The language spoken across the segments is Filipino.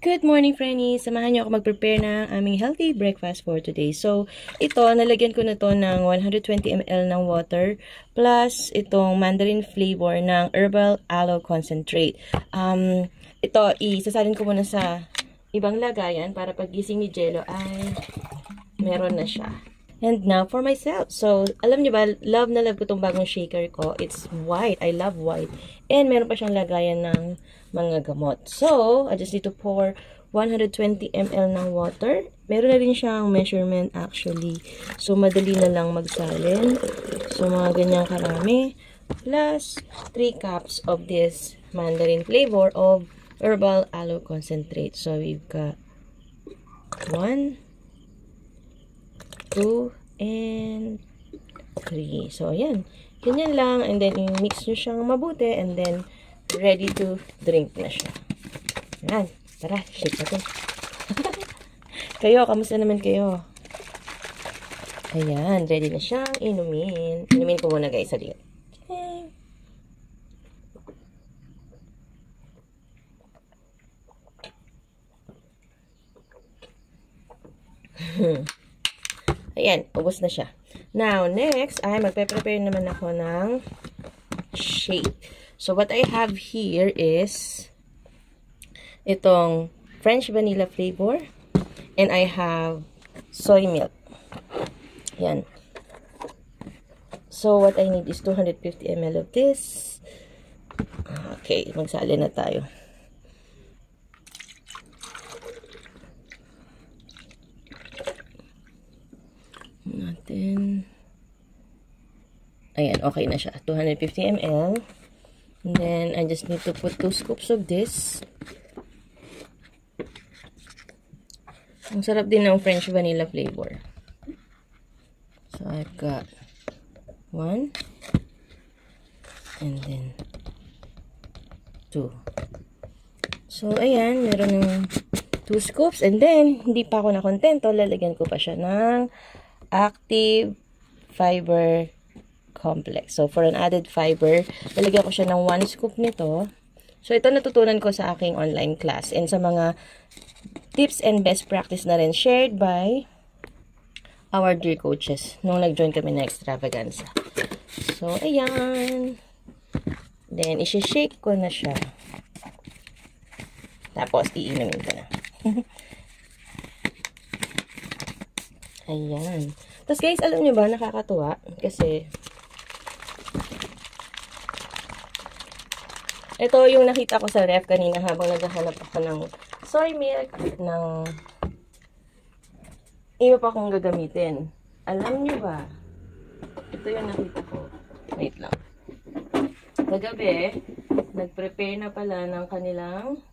Good morning, friendies! Samahan niyo ako mag-prepare ng aming healthy breakfast for today. So, ito, nalagyan ko na to ng 120 ml ng water plus itong mandarin flavor ng herbal aloe concentrate. Ito, isasalin ko muna sa ibang lagayan para paggising ni Jello ay meron na siya. And now for myself. So, alam niyo ba, love na love ko itong bagong shaker ko. It's white. I love white. And meron pa siyang lagayan ng mga gamot. So, I just need to pour 120 ml ng water. Meron na rin siyang measurement actually. So, madali na lang magsalin. So, mga ganyang karami. Plus, 3 cups of this mandarin flavor of herbal aloe concentrate. So, we've got 1, 2, and 3. So, ayan. Ganyan lang. And then, i-mix nyo siyang mabuti. And then, ready to drink na siya. Ayan. Tara, shake natin. Kayo, kamusta naman kayo? Ayan. Ready na siyang inumin. Inumin ko muna guys. Halika. Okay. Ayan, ubos na siya. Now, next, ay magpe-prepare naman ako ng shake. So, what I have here is itong French vanilla flavor and I have soy milk. Ayan. So, what I need is 250 ml of this. Okay, magsali na tayo. Natin. Ayan, okay na siya. 250 ml. And then, I just need to put 2 scoops of this. Ang sarap din ng French vanilla flavor. So, I've got 1. And then, 2. So, ayan, meron ng 2 scoops. And then, hindi pa ako nakontento. Lalagyan ko pa siya ng active fiber complex. So, for an added fiber, lalagyan ko siya ng 1 scoop nito. So, ito natutunan ko sa aking online class and sa mga tips and best practice na rin shared by our dear coaches nung nag-join kami na extravaganza. So, ayan. Then, isi-shake ko na siya. Tapos, iinumin ko na. Ayan. Tapos guys, alam nyo ba, nakakatuwa. Kasi, ito yung nakita ko sa ref kanina habang naghahanap ako ng soy milk, ng iba pa akong gagamitin. Alam nyo ba, ito yung nakita ko. Wait lang. Kagabi, nag-prepare na pala ng kanilang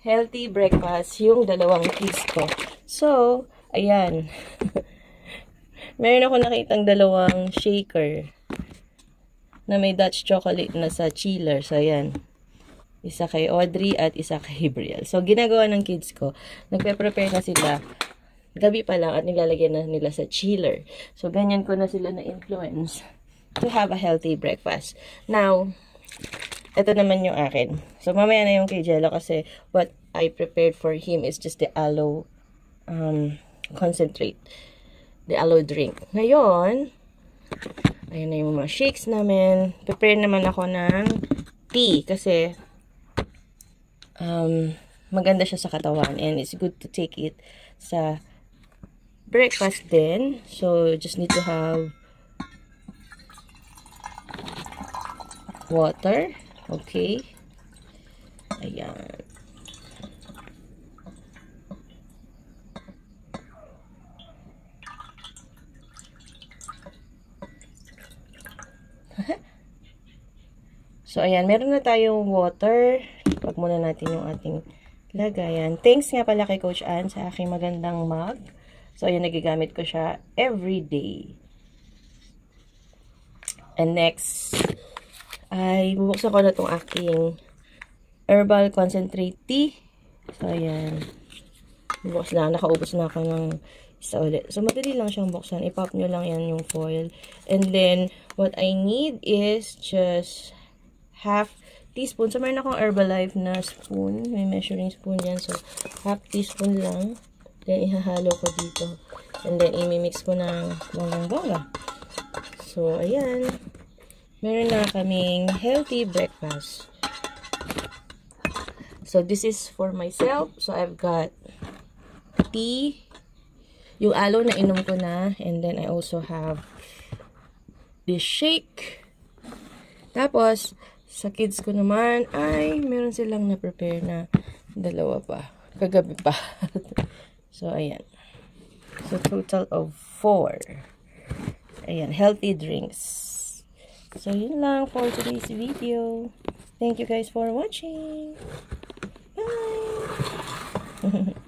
healthy breakfast yung dalawang kids ko. So, ayan. Meron ako nakitang dalawang shaker na may Dutch chocolate na sa chiller. So, ayan. Isa kay Audrey at isa kay Brielle. So, ginagawa ng kids ko. Nagpe-prepare na sila. Gabi pa lang at nilalagyan na nila sa chiller. So, ganyan ko na sila na-influence to have a healthy breakfast. Now, ito naman yung akin. So, mamaya na yung kay Jello kasi what I prepared for him is just the aloe concentrate. The aloe drink. Ngayon, ayun na yung mga shakes namin. Prepare naman ako ng tea kasi maganda siya sa katawan and it's good to take it sa breakfast din. So, just need to have water. Okay. Ayan. So, ayan. Meron na tayong water. Pag muna natin yung ating lagayan. Thanks nga pala kay Coach Ann sa aking magandang mug. So, ayan. Nagigamit ko siya every day. And next, ay bubuksan ko na itong aking herbal concentrate tea. So, ayan. Bubuksan lang. Nakaubos na ako ng isa ulit. So, madali lang siyang buksan. I-pop nyo lang yan yung foil. And then, what I need is just half teaspoon. So, meron akong Herbalife na spoon. May measuring spoon yan. So, half teaspoon lang. Then, ihahalo ko dito. And then, imimix ko ng bonggang-bongga. So, ayan. Meron na kaming healthy breakfast. So, this is for myself. So, I've got tea. Yung alo na inom ko na. And then, I also have this shake. Tapos, sa kids ko naman, ay, meron silang na-prepare na dalawa pa. Kagabi pa. So, ayan. So, total of 4. Ayan, healthy drinks. So, yun lang for today's video. Thank you guys for watching. Bye!